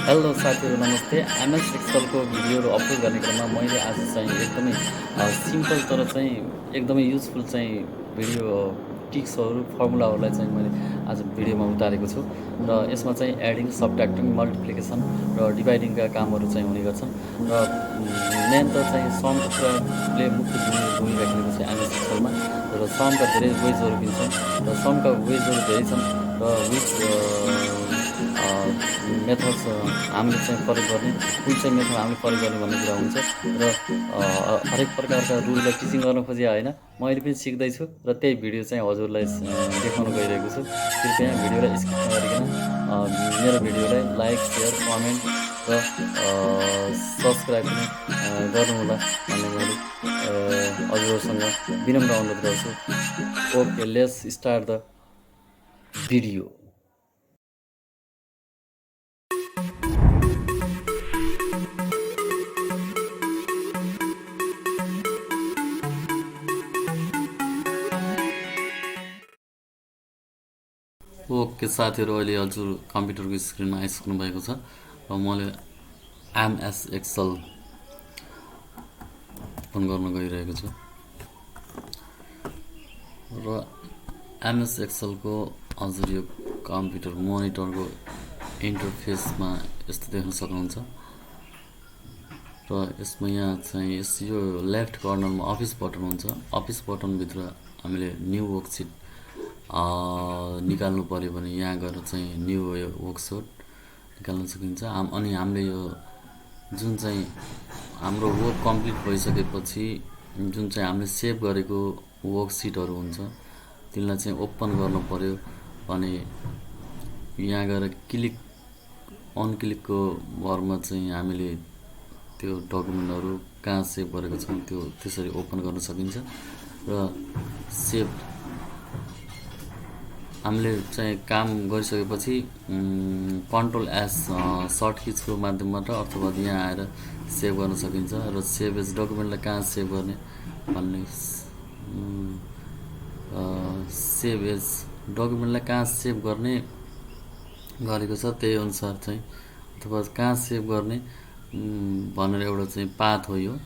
Hello साथीहरू नमस्ते। MS एक्सलको भिडियोहरू अपलोड गर्ने क्रममा मैले आज चाहिँ एकदमै सिम्पल तर चाहिँ एकदमै युजफुल चाहिँ भिडियो टिप्सहरू फर्मुलाहरूलाई चाहिँ मैले आज भिडियोमा उतारेको छु र यसमा चाहिँ एडिङ सबट्र्याक्टिङ मल्टिप्लिकेसन र डिभाइडिङका कामहरू चाहिँ हुने गर्छन् र मेन त चाहिँ समको कुराले मुख्य भूमिका खेलेको छ एमएस एक्सलमा र समका धेरै वेजहरू पनि छन् र समका वेजहरू धेरै छन् र विच मेथड्स हामीले चाहिँ प्रयोग गर्ने कुन चाहिँ मेथड हामीले प्रयोग गर्ने भन्ने कुरा हुन्छ र हरेक प्रकारका रुललाई टिचिङ गर्न खोजे होइन, मैले पनि सिक्दैछु र त्यही भिडियो चाहिँ हजुरलाई देखाउन गइरहेको छु। कृपया भिडियोलाई स्किप नगरिकन मेरो भिडियोलाई लाइक सेयर कमेन्ट र सब्सक्राइब पनि गर्नुहोला भन्ने मैले हजुरहरूसँग विनम्र अनुरोध गर्छु। Okay, let's start the video. Okay साथीहरू, अहिले हजुर कम्प्युटरको स्क्रिनमा आइसक्नु भएको छ र मैले एमएस एक्सल ओपन गर्न गइरहेको छु र एमएस एक्सलको हजुर यो कम्प्युटर मोनिटरको इन्टरफेसमा यस्तो देख्न सक्नुहुन्छ र यसमा यहाँ चाहिँ यो लेफ्ट कर्नरमा अफिस बटन हुन्छ। अफिस बटनभित्र हामीले न्यू वर्कसिट निकाल्नु पऱ्यो भने यहाँ गएर चाहिँ न्यू वर्कसिट निकाल्न सकिन्छ। अनि हामीले यो जुन चाहिँ हाम्रो वर्क कम्प्लिट भइसकेपछि जुन चाहिँ हामीले सेभ गरेको वर्कसिटहरू हुन्छ तिनलाई चाहिँ ओपन गर्नु पऱ्यो भने यहाँ गएर क्लिक अन क्लिकको भरमा चाहिँ हामीले त्यो डकुमेन्टहरू कहाँ सेभ गरेको छौँ त्यो त्यसरी ओपन गर्न सकिन्छ र सेभ हामीले चाहिँ काम गरिसकेपछि कन्ट्रोल एस सर्ट किजको माध्यमबाट अथवा यहाँ आएर सेभ गर्न सकिन्छ र सेभ एज डकुमेन्टलाई कहाँ सेभ गर्ने भन्ने सेभ एज डकुमेन्टलाई कहाँ सेभ गर्ने गरेको छ त्यही अनुसार चाहिँ अथवा कहाँ सेभ गर्ने भनेर एउटा चाहिँ पाथ हो यो।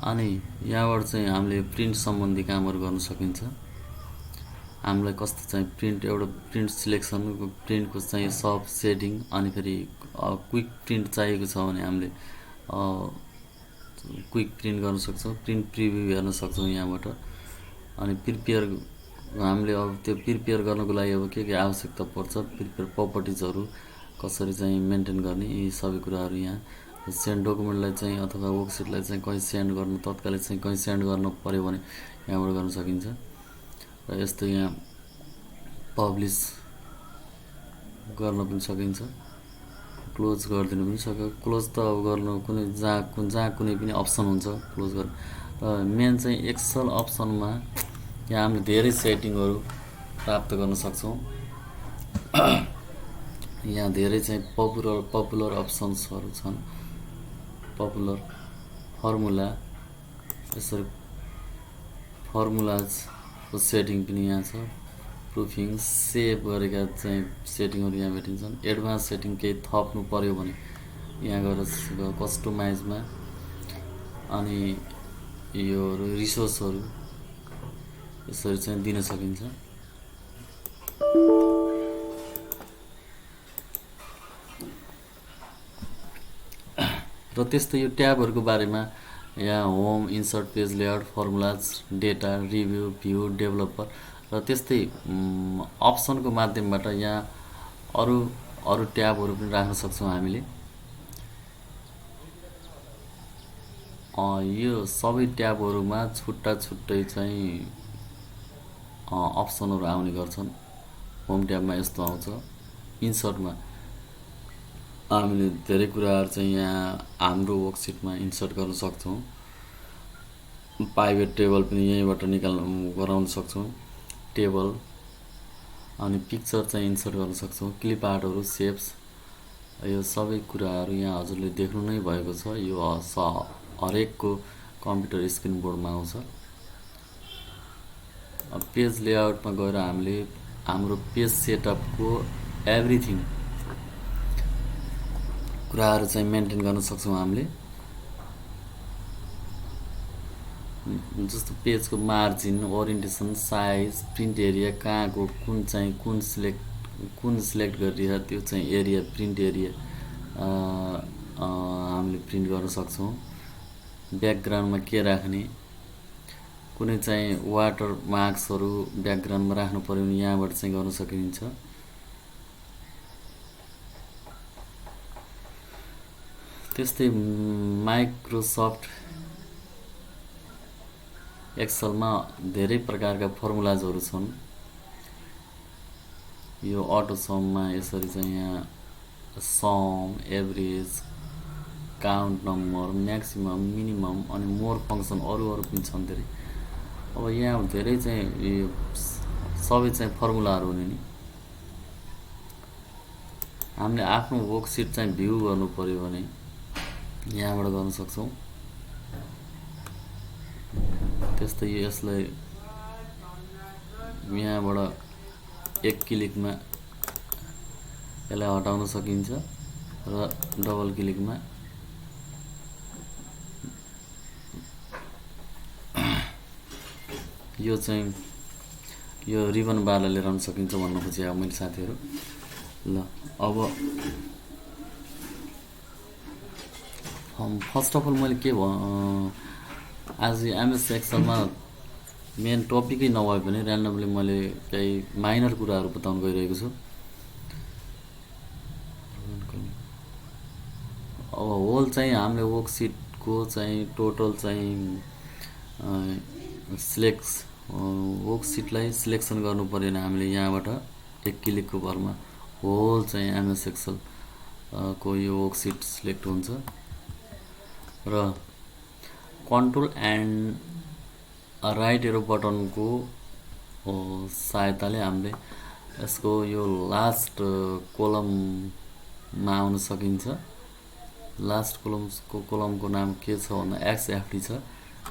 अनि यहाँबाट चाहिँ हामीले प्रिन्ट सम्बन्धी कामहरू गर्न सकिन्छ। हामीलाई कस्तो चाहिँ एउटा प्रिन्ट सिलेक्सन प्रिन्टको चाहिँ सब सेटिङ अनि फेरि क्विक प्रिन्ट चाहिएको छ भने हामीले क्विक प्रिन्ट गर्न सक्छौँ, प्रिन्ट प्रिभ्यू हेर्न सक्छौँ यहाँबाट। अनि प्रिपेयर हामीले अब त्यो प्रिपेयर गर्नको लागि अब के आवश्यकता पर्छ, प्रिपेयर प्रपर्टिजहरू कसरी चाहिँ मेन्टेन गर्ने यी सबै कुराहरू यहाँ सेन्ड डकुमेन्टलाई चाहिँ अथवा वर्कसिटलाई चाहिँ कहीँ सेन्ड गर्नु तत्कालै चाहिँ कहीँ सेन्ड गर्नु पऱ्यो भने यहाँबाट गर्न सकिन्छ। र यस्तो यहाँ पब्लिस गर्न पनि सकिन्छ, क्लोज गरिदिनु पनि सक्यो। क्लोज त अब गर्नु जहाँ कुनै पनि अप्सन हुन्छ क्लोज गर्नु। र मेन चाहिँ एक्सल अप्सनमा यहाँ हामीले धेरै सेटिङहरू प्राप्त गर्न सक्छौँ। यहाँ धेरै चाहिँ पपुलर अप्सन्सहरू छन्। पपुलर फर्मुला, यसरी फर्मुलाजको सेटिङ पनि यहाँ छ। प्रुफिङ सेभ गरेका चाहिँ सेटिङहरू यहाँ भेटिन्छन्। एडभान्स सेटिङ केही थप्नु पऱ्यो भने यहाँ गएर कस्टमाइजमा अनि यो रिसोर्सहरू यसरी चाहिँ दिन सकिन्छ। र त्यस्तै यो ट्याबहरूको बारेमा यहाँ home, insert, page layout, formulas, data, review, view, developer र त्यस्तै अप्सनको माध्यमबाट यहाँ अरू ट्याबहरू पनि राख्न सक्छौँ हामीले। यो सबै ट्याबहरूमा छुट्टा छुट्टै चाहिँ अप्सनहरू आउने गर्छन्। होम ट्याबमा यस्तो आउँछ। इन्सर्टमा हामीले धेरै कुराहरू चाहिँ यहाँ हाम्रो वर्कसिटमा इन्सर्ट गर्न सक्छौँ। प्राइभेट टेबल पनि यहीँबाट गराउन सक्छौँ टेबल। अनि पिक्चर चाहिँ इन्सर्ट गर्न सक्छौँ, क्लिप आर्टहरू, सेप्स, यो सबै कुराहरू यहाँ हजुरले देख्नु नै भएको छ। यो हरेकको कम्प्युटर स्क्रिन बोर्डमा आउँछ। पेज लेआउटमा गएर हामीले हाम्रो पेज सेटअपको एभ्रिथिङ कुराहरू चाहिँ मेन्टेन गर्न सक्छौँ हामीले। जस्तो पेजको margin, orientation, size, print area, कहाँको कुन सिलेक्ट गरिदिएर त्यो चाहिँ एरिया, प्रिन्ट एरिया हामीले प्रिन्ट गर्न सक्छौँ। ब्याकग्राउन्डमा के राख्ने, कुनै चाहिँ वाटर मार्क्सहरू ब्याकग्राउन्डमा राख्नु पऱ्यो भने यहाँबाट चाहिँ गर्न सकिन्छ। त्यस्तै माइक्रोसफ्ट एक्सेलमा धेरै प्रकारका फर्मुलाजहरू छन्। यो अटो सममा यसरी चाहिँ यहाँ sum, average, count number, maximum, minimum अनि मोर फङ्सन अरू पनि छन् धेरै। अब यहाँ धेरै चाहिँ यो सबै चाहिँ फर्मुलाहरू हुने नि। हामीले आफ्नो वर्कसिट चाहिँ भ्यू गर्नु पर्यो भने यहाँबाट गर्न सक्छौँ। त्यस्तै यसलाई यहाँबाट एक क्लिकमा यसलाई हटाउन सकिन्छ र डबल क्लिकमा यो चाहिँ यो रिबन बारलाई लिएर आउन सकिन्छ भन्नु खोजेँ अब मैले साथीहरू। ल अब फर्स्ट अफ अल मैले के आज एमएस एक्सेलमा मेन टपिकै नभए पनि ऱ्यान्डमली मैले केही माइनर कुराहरू बताउन गइरहेको छु। अब होल चाहिँ हामीले वर्कसिटको चाहिँ टोटल चाहिँ वर्कसिटलाई सिलेक्सन गर्नु पऱ्यो भने हामीले यहाँबाट एक क्लिकको भरमा होल चाहिँ एमएस एक्सेल को यो वर्कसिट सिलेक्ट हुन्छ र कन्ट्रोल एन्ड राइट एरो बटनको सहायताले हामीले यसको यो लास्ट कोलममा आउन सकिन्छ। लास्ट कोलमको नाम के छ भन्दा एक्सएफडी छ।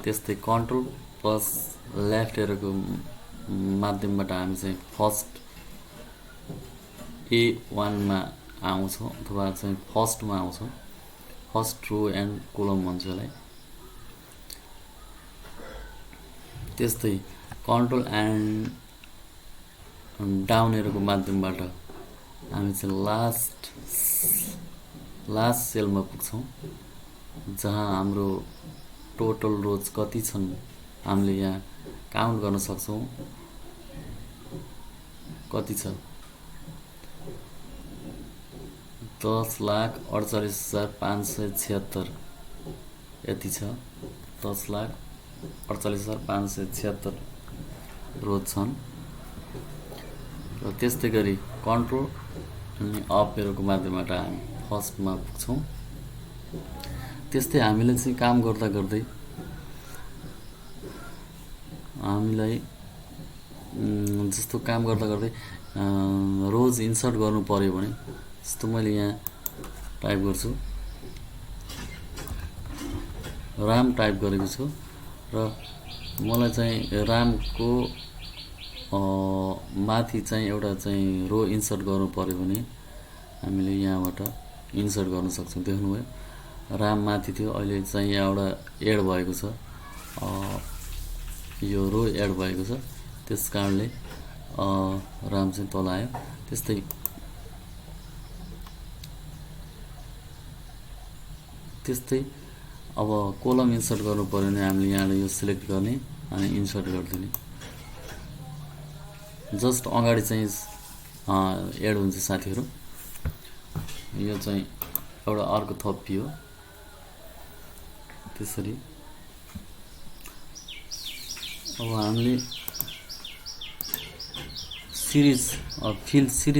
त्यस्तै कन्ट्रोल प्लस लेफ्ट एरोको माध्यमबाट हामी चाहिँ फर्स्ट A1 आउँछौँ अथवा चाहिँ फर्स्टमा आउँछौँ। फर्स्ट रो एन्ड कोलम भन्छ यसलाई। त्यस्तै कन्ट्रोल एन्ड डाउन एरोको माध्यमबाट हामी चाहिँ लास्ट सेलमा पुग्छौँ जहाँ हाम्रो टोटल रोज कति छन् हामीले यहाँ काउन्ट गर्न सक्छौँ। कति छ 10,48,576 यति छ। 10,48,576 रोज छन्। र त्यस्तै गरी कन्ट्रोल अनि अप एरोको माध्यमबाट हामी फर्स्टमा पुग्छौँ। त्यस्तै हामीले चाहिँ काम गर्दा गर्दै हामीलाई जस्तो काम गर्दा गर्दै रोज इन्सर्ट गर्नु पर्यो भने जस्तो मैले यहाँ टाइप गर्छु, राम टाइप गरेको छु र मलाई चाहिँ रामको माथि चाहिँ एउटा चाहिँ रो इन्सर्ट गर्नु पर्यो भने हामीले यहाँबाट इन्सर्ट गर्न सक्छौँ। देख्नुभयो राम माथि थियो, अहिले चाहिँ यहाँ एउटा एड भएको छ, यो रो एड भएको छ, त्यस कारणले राम चाहिँ तल आयो। त्यस्तै अब कोलम इन्सर्ट गर्नु पर्यो भने हामीले यहाँबाट यो सिलेक्ट गर्ने अनि इन्सर्ट गरिदिने। जस्ट अगाडि चाहिँ एड हुन्छ साथीहरू। यो चाहिँ एउटा अर्को थपियो त्यसरी। अब हामीले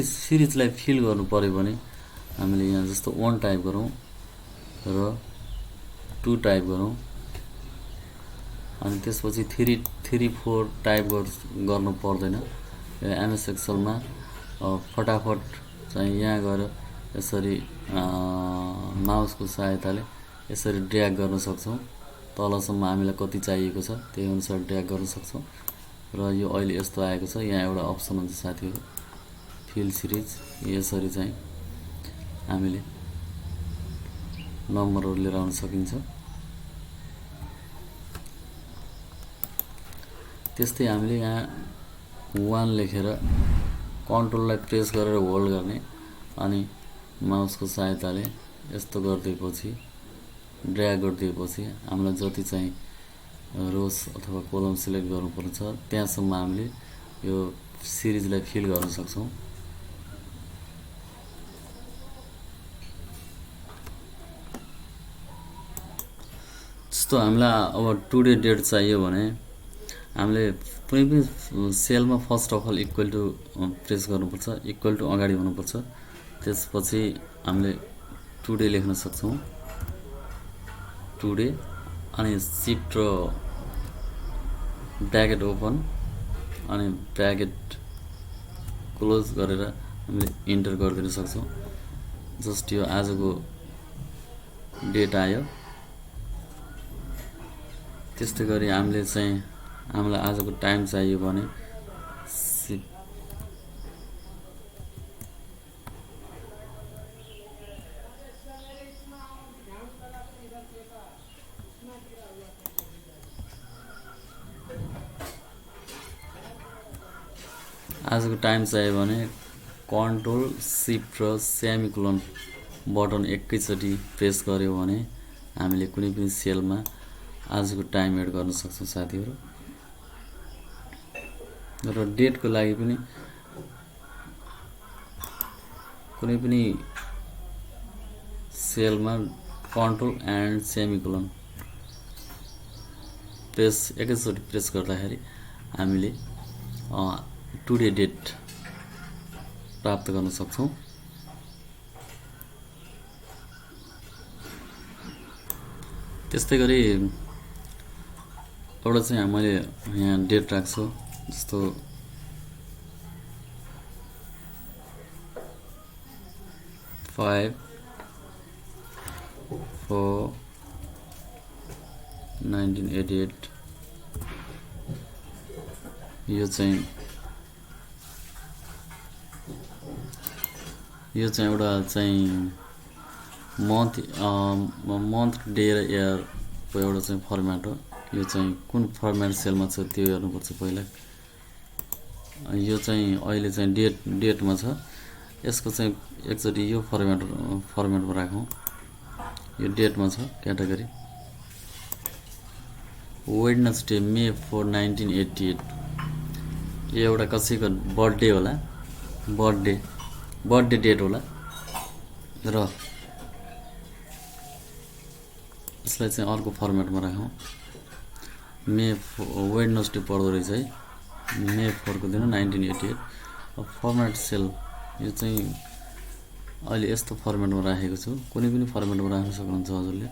सिरिजलाई फिल गर्नु पर्यो भने हामीले यहाँ जस्तो 1 टाइप गरौँ र 2 टाइप गरौँ अनि त्यसपछि 3-4 टाइप गर्नु पर्दैन। एमएस एक्सेलमा फटाफट चाहिँ यहाँ गएर यसरी माउसको सहायताले यसरी ड्र्याग गर्न सक्छौँ। तलसम्म हामीलाई कति चाहिएको छ त्यही अनुसार ड्र्याग गर्न सक्छौँ र यो अहिले यस्तो आएको छ। यहाँ एउटा अप्सन हुन्छ साथीहरू, फिल सिरिज। यसरी चाहिँ हामीले नम्बरहरू लिएर आउन सकिन्छ। त्यस्तै हामीले यहाँ 1 लेखेर कन्ट्रोललाई प्रेस गरेर होल्ड गर्ने अनि माउसको सहायताले यस्तो गरिदिएपछि, ड्र्याग गरिदिएपछि हामीलाई जति चाहिँ रोज अथवा कोलम सिलेक्ट गर्नुपर्छ त्यहाँसम्म हामीले यो सिरिजलाई फिल गर्न सक्छौँ। जस्तो हामीलाई अब टुडे डेट चाहियो भने हामीले कुनै पनि सेलमा first of all equal to press गर्नुपर्छ, इक्वल टु अगाडि हुनुपर्छ। त्यसपछि हामीले टुडे लेख्न सक्छौँ, टुडे, अनि सिफ्ट र ब्र्याकेट ओपन अनि ब्र्याकेट क्लोज गरेर हामीले इन्टर गरिदिन सक्छौँ। जस्ट यो आजको डेट आयो। त्यस्तै गरी हामीलाई आजको टाइम चाहियो भने कन्ट्रोल सिफ्ट र सेमिकोलन बटन एकैचोटि प्रेस गर्यो भने हामीले कुनै पनि सेलमा आजको टाइम एड गर्न सक्छौँ साथीहरू। र डेटको लागि पनि कुनै पनि सेलमा कन्ट्रोल एन्ड सेमिकोलन प्रेस एकैचोटि प्रेस गर्दाखेरि हामीले टुडे डेट प्राप्त गर्न सक्छौँ। त्यस्तै गरी एउटा चाहिँ मैले यहाँ डेट राख्छु, जस्तो 5/4/1988। यो चाहिँ एउटा चाहिँ मन्थ डे र इयरको एउटा चाहिँ फर्मेट हो। यो चाहिँ कुन फर्मेट सेलमा छ त्यो हेर्नुपर्छ पहिला। यो चाहिँ अहिले चाहिँ डेटमा छ। यसको चाहिँ एकचोटि यो फर्मेटमा राखौँ। यो डेटमा छ क्याटेगोरी। वेडनेसडे मे 4, 1988। यो एउटा कसैको बर्थडे होला, बर्थडे डेट होला र यसलाई चाहिँ अर्को फर्मेटमा राखौँ। वेडनेसडे पर्दो रहेछ है, मे 4 को दिन 1988। अब फर्मेट सेल यो चाहिँ अहिले यस्तो फर्मेटमा राखेको छु। कुनै पनि फर्मेटमा राख्न सक्नुहुन्छ हजुरले।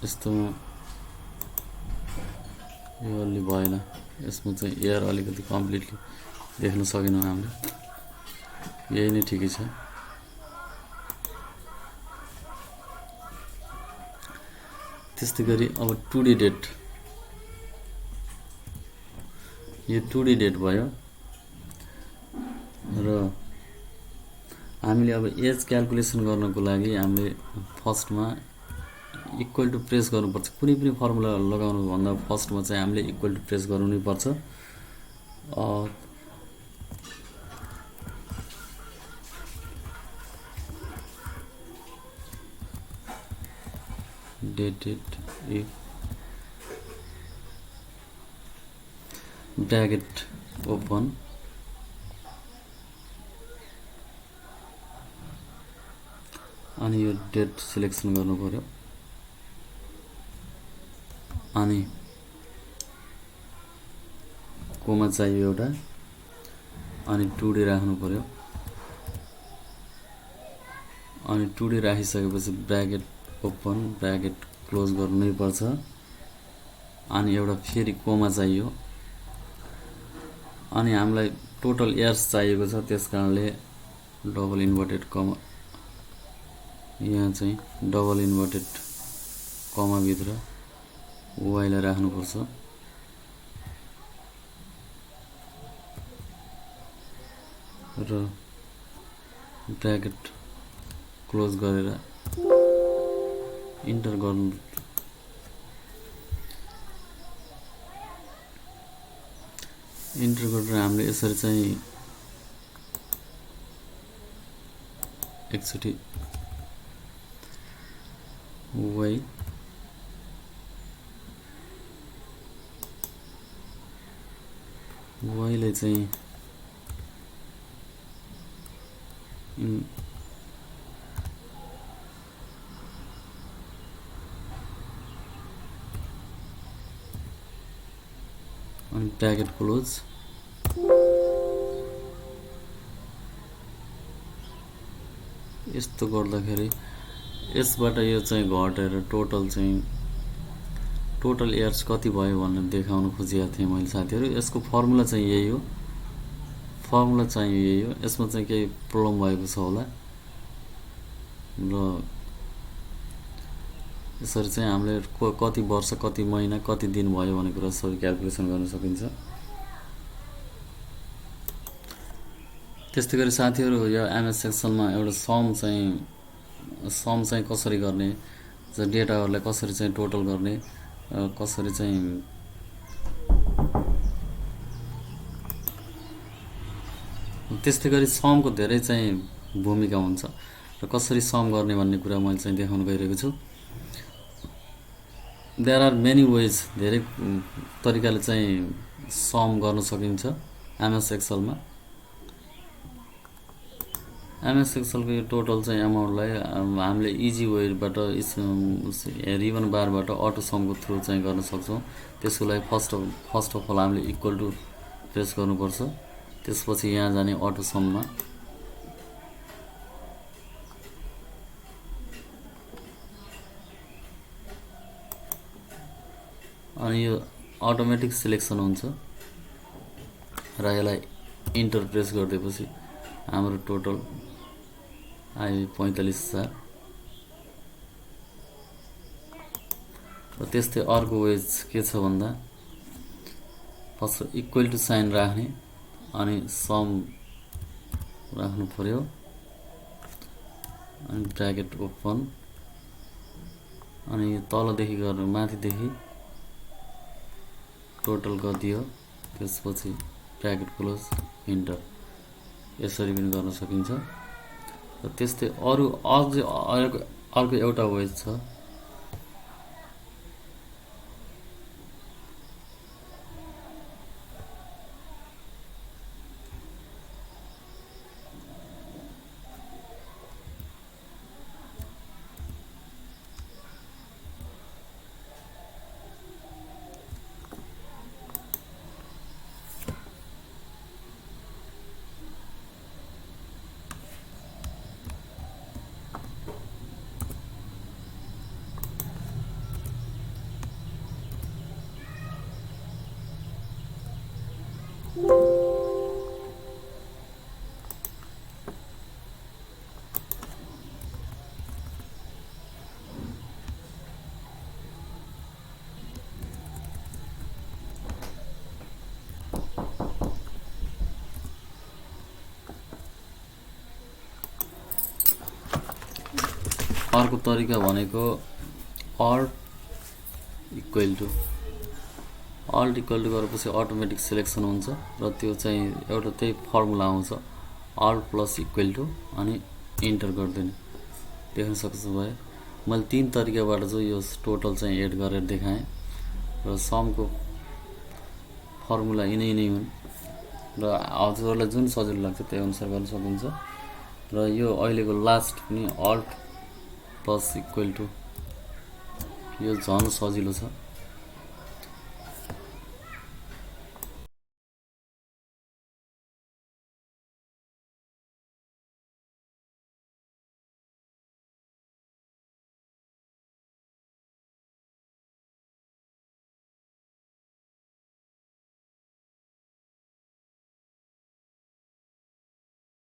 यस्तोमा यो अलि भएन, यसमा चाहिँ एयर अलिकति कम्प्लिटली देख्न सकेनौँ हामीले। यही नै ठिकै छ। त्यस्तै गरी अब टुडे डेट, यो टुडे डेट भयो र हामीले अब एज क्यालकुलेसन गर्नको लागि हामीले फर्स्टमा इक्वल टु प्रेस गर्नुपर्छ। कुनै पनि फर्मुला लगाउनुभन्दा फर्स्टमा चाहिँ हामीले इक्वल टु प्रेस गर्नु नै पर्छ। डेट ब्र्याकेट ओपन अनि यो डेट सिलेक्सन गर्नु पर्यो अनि कोमा चाहियो एउटा अनि टुडे राख्नु पर्यो। अनि टुडे राखिसकेपछि ब्र्याकेट ओपन ब्र्याकेट क्लोज गर्नु नै पर्छ। अनि एउटा फेरि कोमा चाहियो अनि हामीलाई टोटल इयर्स चाहिएको छ, त्यसकारणले डबल इन्भर्टेड कमा, यहाँ चाहिँ डबल इन्भर्टेड कमाभित्र वाइलाई राख्नुपर्छ। र ब्र्याकेट क्लोज गरेर इन्टर गर्नु। इन्टर गरेर हामीले यसरी चाहिँ एकचोटि वाइले चाहिँ अनि ब्र्याकेट क्लोज। यस्तो गर्दाखेरि यसबाट यो चाहिँ घटेर टोटल एयर्स कति भयो भनेर देखाउन खोजेको थिएँ मैले साथीहरू। यसको फर्मुला चाहिँ यही हो, यसमा चाहिँ केही प्रब्लम भएको छ होला र यसरी चाहिँ हामीले कति वर्ष, कति महिना, कति दिन भयो भन्ने कुरा सबै क्याल्कुलेसन गर्न सकिन्छ। त्यस्तै गरी साथीहरू यो एमएस एक्सेलमा एउटा सम चाहिँ कसरी गर्ने, डेटाहरूलाई कसरी चाहिँ टोटल गर्ने, कसरी चाहिँ त्यस्तै गरी समको धेरै चाहिँ भूमिका हुन्छ र कसरी सम गर्ने भन्ने कुरा मैले चाहिँ देखाउन गइरहेको छु। देयर आर मेनी वेज, धेरै तरिकाले चाहिँ सम गर्न सकिन्छ एमएस एक्सेलमा। एमएस एक्सेलको यो टोटल चाहिँ एमाउन्टलाई हामीले इजी वेबाट रिबन बारबाट अटो समको थ्रु चाहिँ गर्न सक्छौँ। त्यसको लागि फर्स्ट अफ अल हामीले इक्वल टु प्रेस गर्नुपर्छ। त्यसपछि यहाँ जाने अटो सममा अनि यो अटोमेटिक सिलेक्सन हुन्छ र यसलाई इन्टर प्रेस गरिदिएपछि हाम्रो टोटल आयो 45,000। र त्यस्तै अर्को वेज के छ भन्दा फर्स्ट इक्वल टु साइन राख्ने अनि सम राख्नु पर्यो अनि ब्र्याकेट ओपन अनि तलदेखि गरेर माथिदेखि टोटल गरिदियो। त्यसपछि ब्र्याकेट क्लोज इन्टर, यसरी पनि गर्न सकिन्छ। र त्यस्तै अर्को एउटा वेज छ अर्को तरिका भनेको अल्ट इक्वल टु गरेपछि अटोमेटिक सिलेक्सन हुन्छ र त्यो चाहिँ एउटा त्यही फर्मुला आउँछ अल्ट प्लस इक्वल टु अनि इन्टर गरिदिनु। देख्न सक्छु भयो मैले 3 तरिकाबाट चाहिँ यो टोटल चाहिँ एड गरेर देखाएँ र समको फर्मुला यिनै हुन् र हजुरहरूलाई जुन सजिलो लाग्छ त्यही अनुसार गर्न सकिन्छ। र यो अहिलेको लास्ट पनि अल्ट प्लस इक्वल टु यो झन् सजिलो छ।